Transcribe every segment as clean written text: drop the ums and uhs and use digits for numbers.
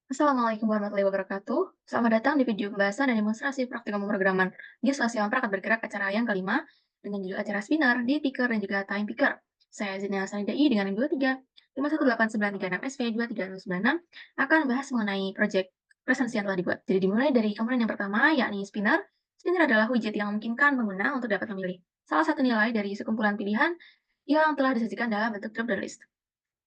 Assalamualaikum warahmatullahi wabarakatuh. Selamat datang di video pembahasan dan demonstrasi praktikum pemrograman di Sosial Perangkat Bergerak acara yang kelima dengan judul acara Spinner di Picker dan juga Time Picker. Saya Zina Sanidai dengan NIM 23 5189396SV23096 akan membahas mengenai proyek presensi yang telah dibuat. Jadi dimulai dari komponen yang pertama yakni Spinner. Spinner adalah widget yang memungkinkan pengguna untuk dapat memilih salah satu nilai dari sekumpulan pilihan yang telah disajikan dalam bentuk drop down list.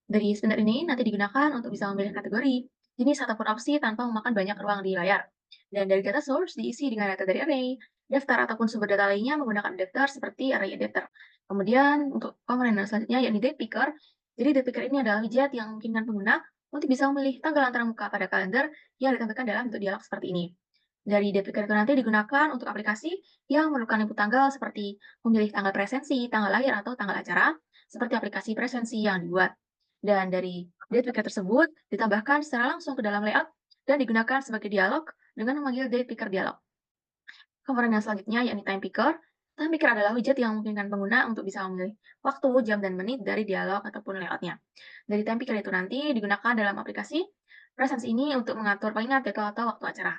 Dari spinner ini nanti digunakan untuk bisa memilih kategori, jenis ataupun opsi tanpa memakan banyak ruang di layar. Dan dari data source diisi dengan data dari array, daftar ataupun sumber data lainnya menggunakan adapter seperti array adapter. Kemudian untuk komponen yang selanjutnya yakni date picker. Jadi date picker ini adalah widget yang memungkinkan pengguna untuk bisa memilih tanggal antarmuka pada kalender yang ditampilkan dalam bentuk dialog seperti ini. Dari date picker itu nanti digunakan untuk aplikasi yang memerlukan input tanggal seperti memilih tanggal presensi, tanggal lahir, atau tanggal acara, seperti aplikasi presensi yang dibuat. Dan dari date picker tersebut ditambahkan secara langsung ke dalam layout dan digunakan sebagai dialog dengan memanggil date picker dialog. Komponen yang selanjutnya yakni time picker. Time picker adalah widget yang memungkinkan pengguna untuk bisa memilih waktu, jam, dan menit dari dialog ataupun layoutnya. Dari time picker itu nanti digunakan dalam aplikasi presensi ini untuk mengatur pengingat jadwal atau waktu acara.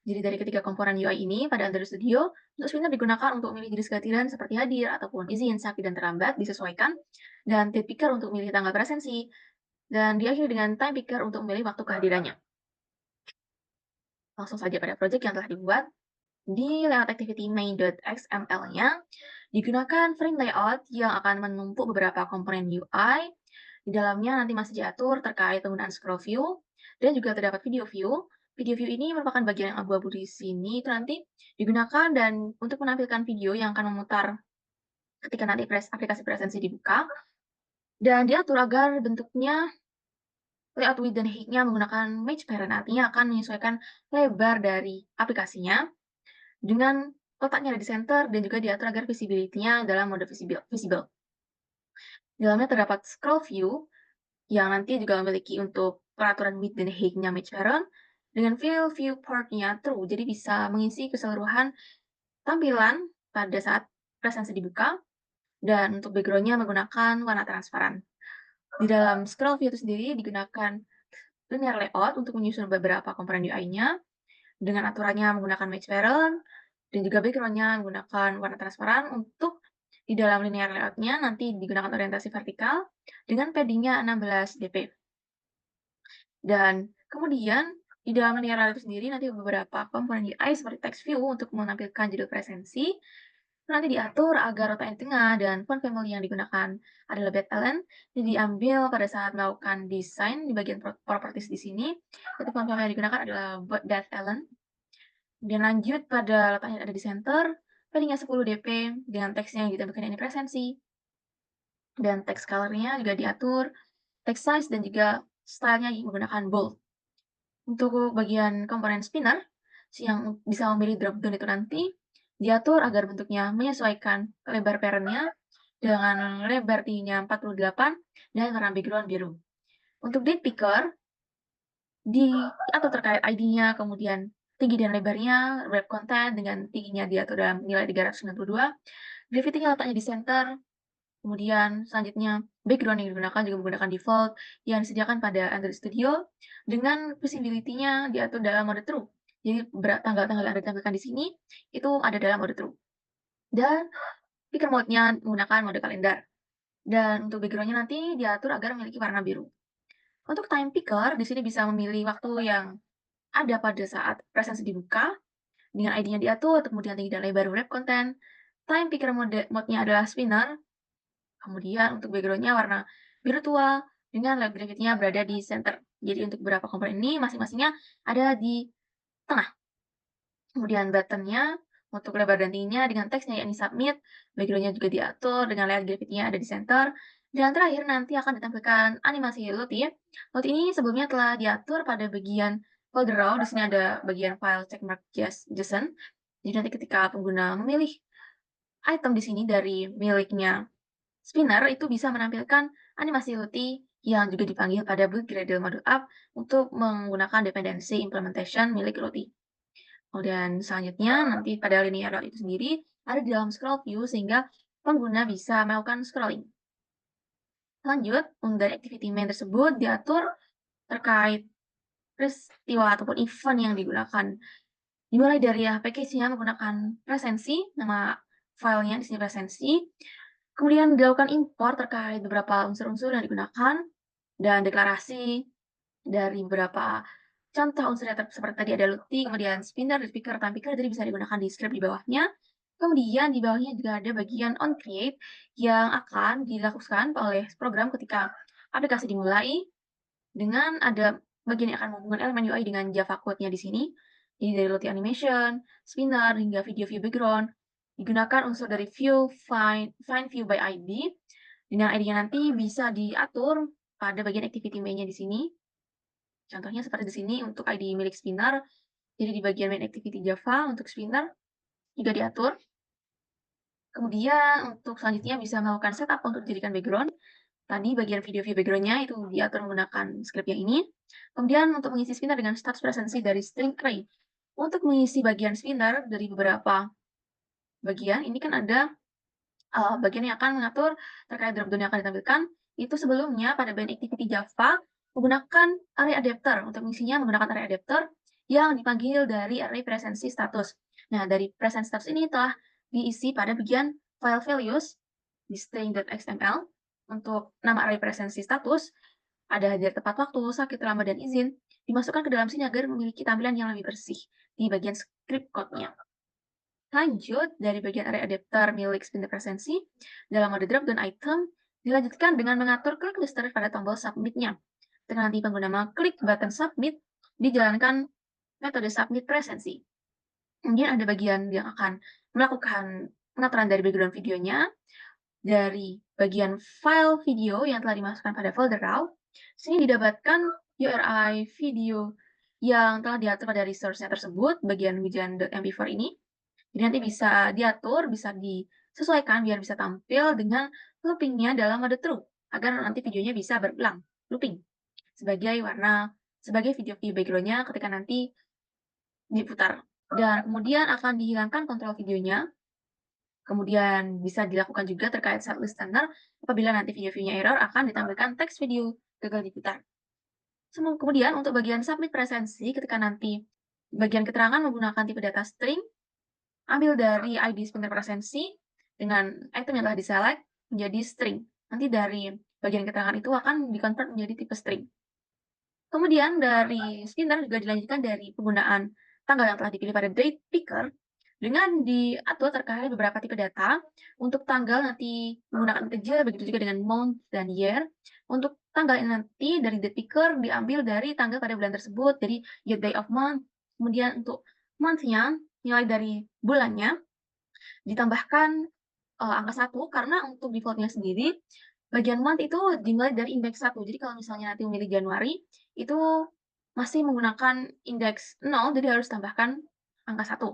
Jadi dari ketiga komponen UI ini pada Android Studio, untuk spinner digunakan untuk memilih jenis kehadiran seperti hadir ataupun izin, sakit, dan terlambat disesuaikan, dan date picker untuk memilih tanggal presensi, dan diakhiri dengan time picker untuk memilih waktu kehadirannya. Langsung saja pada project yang telah dibuat. Di layout activity main.xml-nya, digunakan frame layout yang akan menumpuk beberapa komponen UI. Di dalamnya nanti masih diatur terkait penggunaan scroll view, dan juga terdapat video view. Video view ini merupakan bagian yang abu-abu di sini, itu nanti digunakan dan untuk menampilkan video yang akan memutar ketika nanti aplikasi presensi dibuka, dan diatur agar bentuknya layout width dan height-nya menggunakan match parent, artinya akan menyesuaikan lebar dari aplikasinya dengan letaknya ada di center dan juga diatur agar visibility-nya dalam mode visible. Di dalamnya terdapat scroll view yang nanti juga memiliki untuk peraturan width dan height-nya match parent dengan fill viewport-nya true, jadi bisa mengisi keseluruhan tampilan pada saat presensi dibuka, dan untuk background-nya menggunakan warna transparan. Di dalam scroll view itu sendiri digunakan linear layout untuk menyusun beberapa komponen UI-nya dengan aturannya menggunakan match parent dan juga background-nya menggunakan warna transparan. Untuk di dalam linear layout-nya nanti digunakan orientasi vertikal dengan padding-nya 16 dp. Dan kemudian di dalam linear layout itu sendiri nanti beberapa komponen UI seperti text view untuk menampilkan judul presensi nanti diatur agar letak di tengah, dan font family yang digunakan adalah BetEllen. Jadi diambil pada saat melakukan desain di bagian properties di sini. Itu font family yang digunakan adalah BetEllen. Dan lanjut pada letaknya ada di center, padding-nya 10 dp dengan teksnya yang ditampilkan ini presensi. Dan text color-nya juga diatur, text size dan juga stylenya menggunakan bold. Untuk bagian komponen spinner, yang bisa memilih drop down itu nanti diatur agar bentuknya menyesuaikan lebar parent-nya dengan lebar tingginya 48 dan warna background biru. Untuk date picker, diatur terkait ID-nya, kemudian tinggi dan lebarnya, wrap content dengan tingginya diatur dalam nilai 392, gravity-nya letaknya di center, kemudian selanjutnya background yang digunakan juga menggunakan default yang disediakan pada Android Studio dengan visibility-nya diatur dalam mode true. Jadi tanggal-tanggal yang ditampilkan di sini itu ada dalam mode true. Dan picker mode-nya menggunakan mode kalender. Dan untuk background-nya nanti diatur agar memiliki warna biru. Untuk time picker, di sini bisa memilih waktu yang ada pada saat presensi dibuka, dengan ID-nya diatur, kemudian tinggi dan lebar wrap content. Time picker mode-nya adalah spinner, kemudian untuk background-nya warna biru tua, dengan lab gravity-nya berada di center. Jadi untuk beberapa komponen ini masing-masingnya ada di tengah. Kemudian button-nya untuk lebar dan tingginya dengan teksnya yakni submit, background-nya juga diatur dengan layout gravity-nya ada di center. Dan terakhir nanti akan ditampilkan animasi load ya. Load ini sebelumnya telah diatur pada bagian folder raw. Di sini ada bagian file checkmark JSON. Jadi nanti ketika pengguna memilih item di sini dari miliknya spinner, itu bisa menampilkan animasi LUTI yang juga dipanggil pada build Gradle module app untuk menggunakan dependensi implementation milik LUTI. Kemudian selanjutnya nanti pada linear layout itu sendiri ada di dalam scroll view sehingga pengguna bisa melakukan scrolling. Lanjut, dari activity main tersebut diatur terkait peristiwa ataupun event yang digunakan. Dimulai dari ya package-nya menggunakan presensi, nama filenya di sini presensi, kemudian dilakukan impor terkait beberapa unsur-unsur yang digunakan, dan deklarasi dari beberapa contoh unsurnya seperti tadi ada LUTI, kemudian spinner, speaker, time picker, jadi bisa digunakan di script di bawahnya. Kemudian di bawahnya juga ada bagian on create yang akan dilakukan oleh program ketika aplikasi dimulai dengan ada bagian yang akan menghubungkan elemen UI dengan Java code-nya di sini. Jadi dari LUTI animation, spinner, hingga video view background. Digunakan unsur dari view, find view by ID. Dengan ID-nya nanti bisa diatur pada bagian activity main-nya di sini. Contohnya seperti di sini untuk ID milik spinner. Jadi di bagian main activity Java untuk spinner juga diatur. Kemudian untuk selanjutnya bisa melakukan setup untuk dijadikan background. Tadi bagian video view background-nya itu diatur menggunakan script yang ini. Kemudian untuk mengisi spinner dengan status presensi dari string array. Untuk mengisi bagian spinner dari beberapa bagian, ini kan ada bagian yang akan mengatur terkait drop-down yang akan ditampilkan. Itu sebelumnya pada bagian activity Java menggunakan array adapter. Untuk mengisinya menggunakan array adapter yang dipanggil dari array presensi status. Nah, dari presensi status ini telah diisi pada bagian file values di string.xml. Untuk nama array presensi status, ada hadir tepat waktu, sakit, terlambat, dan izin, dimasukkan ke dalam sini agar memiliki tampilan yang lebih bersih di bagian script code-nya. Lanjut, dari bagian array adapter milik spinner presensi, dalam mode drop down item, dilanjutkan dengan mengatur klik lister pada tombol submit-nya. Ketika nanti pengguna mengklik button submit, dijalankan metode submit presensi. Kemudian ada bagian yang akan melakukan pengaturan dari background videonya, dari bagian file video yang telah dimasukkan pada folder RAW. Sini didapatkan URI video yang telah diatur pada resource-nya tersebut, bagian hujan.mp4 ini. Jadi nanti bisa diatur, bisa disesuaikan biar bisa tampil dengan looping-nya dalam mode true, agar nanti videonya bisa berulang, looping, sebagai warna, sebagai video view background-nya ketika nanti diputar. Dan kemudian akan dihilangkan kontrol videonya. Kemudian bisa dilakukan juga terkait set listener, apabila nanti video-nya error akan ditampilkan teks video gagal diputar. Kemudian untuk bagian submit presensi, ketika nanti bagian keterangan menggunakan tipe data string, ambil dari ID spinner presensi dengan item yang telah diselect menjadi string. Nanti dari bagian keterangan itu akan dikonvert menjadi tipe string. Kemudian dari spinner juga dilanjutkan dari penggunaan tanggal yang telah dipilih pada date picker dengan diatur terkait beberapa tipe data. Untuk tanggal nanti menggunakan integer, begitu juga dengan month dan year. Untuk tanggal ini nanti dari date picker diambil dari tanggal pada bulan tersebut, jadi get day of month. Kemudian untuk month-nya, nilai dari bulannya, ditambahkan angka 1 karena untuk default-nya sendiri, bagian month itu dimulai dari indeks 1. Jadi kalau misalnya nanti memilih Januari, itu masih menggunakan indeks 0, jadi harus tambahkan angka 1.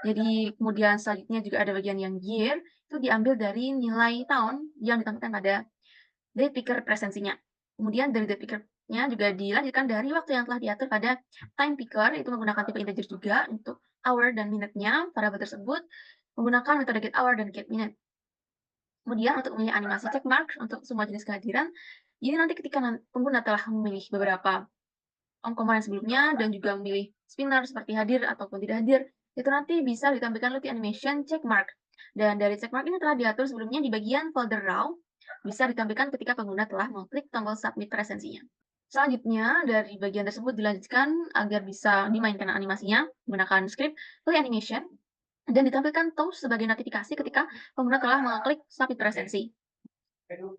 Jadi kemudian selanjutnya juga ada bagian yang year, itu diambil dari nilai tahun yang ditampilkan pada date picker presensinya. Kemudian dari date picker-nya juga dilanjutkan dari waktu yang telah diatur pada time picker, itu menggunakan tipe integer juga untuk hour dan minute-nya, variabel tersebut menggunakan metode get hour dan get minute. Kemudian untuk memilih animasi check mark untuk semua jenis kehadiran, jadi nanti ketika pengguna telah memilih beberapa komponen sebelumnya dan juga memilih spinner seperti hadir ataupun tidak hadir, itu nanti bisa ditampilkan LUTI animation check mark. Dan dari check mark ini telah diatur sebelumnya di bagian folder RAW, bisa ditampilkan ketika pengguna telah mengklik tombol submit presensinya. Selanjutnya, dari bagian tersebut dilanjutkan agar bisa dimainkan animasinya menggunakan script LUTI animation dan ditampilkan toast sebagai notifikasi ketika pengguna telah mengklik submit presensi.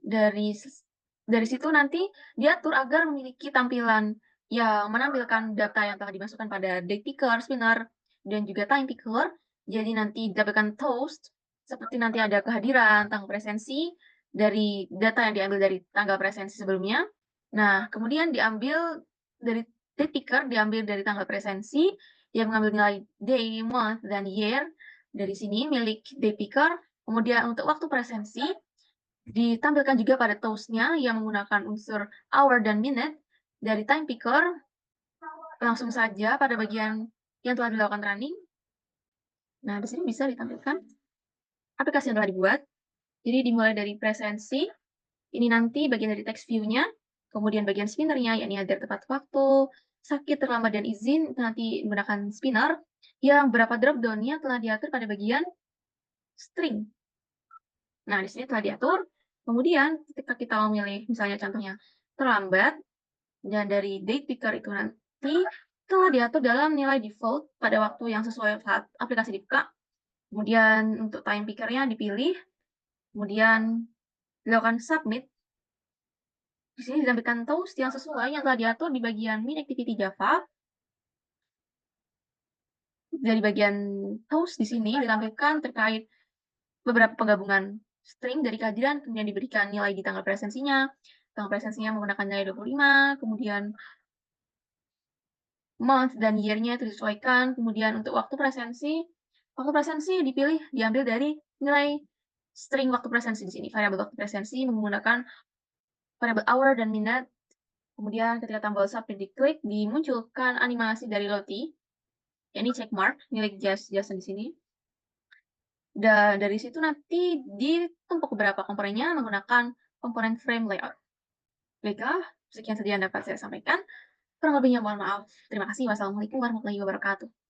Dari situ nanti diatur agar memiliki tampilan yang menampilkan data yang telah dimasukkan pada date picker, spinner, dan juga time picker. Jadi nanti didapatkan toast, seperti nanti ada kehadiran, tanggal presensi, dari data yang diambil dari tanggal presensi sebelumnya. Nah, kemudian diambil dari date picker, diambil dari tanggal presensi, yang mengambil nilai day, month, dan year. Dari sini milik date picker. Kemudian untuk waktu presensi, ditampilkan juga pada toast-nya yang menggunakan unsur hour dan minute. Dari time picker, langsung saja pada bagian yang telah dilakukan running. Nah, di sini bisa ditampilkan aplikasi yang telah dibuat. Jadi dimulai dari presensi, ini nanti bagian dari text view-nya, kemudian bagian spinner-nya, yakni hadir tepat waktu, sakit, terlambat, dan izin itu nanti menggunakan spinner yang beberapa drop down-nya telah diatur pada bagian string. Nah, di sini telah diatur, kemudian ketika kita memilih misalnya contohnya terlambat, dan dari date picker itu nanti telah diatur dalam nilai default pada waktu yang sesuai saat aplikasi dibuka. Kemudian untuk time picker-nya dipilih, kemudian dilakukan submit. Di sini ditampilkan toast yang sesuai yang telah diatur di bagian min activity Java. Dari bagian toast di sini ditampilkan terkait beberapa penggabungan string dari kehadiran, kemudian diberikan nilai di tanggal presensinya. Tanggal presensinya menggunakan nilai 25, kemudian month dan year-nya itu disesuaikan, kemudian untuk waktu presensi dipilih diambil dari nilai string waktu presensi di sini. Variabel waktu presensi menggunakan variabel hour dan minute. Kemudian ketika tombol submit diklik, dimunculkan animasi dari Lottie, yakni check mark milik Jason di sini. Dan dari situ nanti ditumpuk beberapa komponennya menggunakan komponen frame layout. Baiklah, sekian saja yang dapat saya sampaikan. Kurang lebihnya mohon maaf. Terima kasih. Wassalamualaikum warahmatullahi wabarakatuh.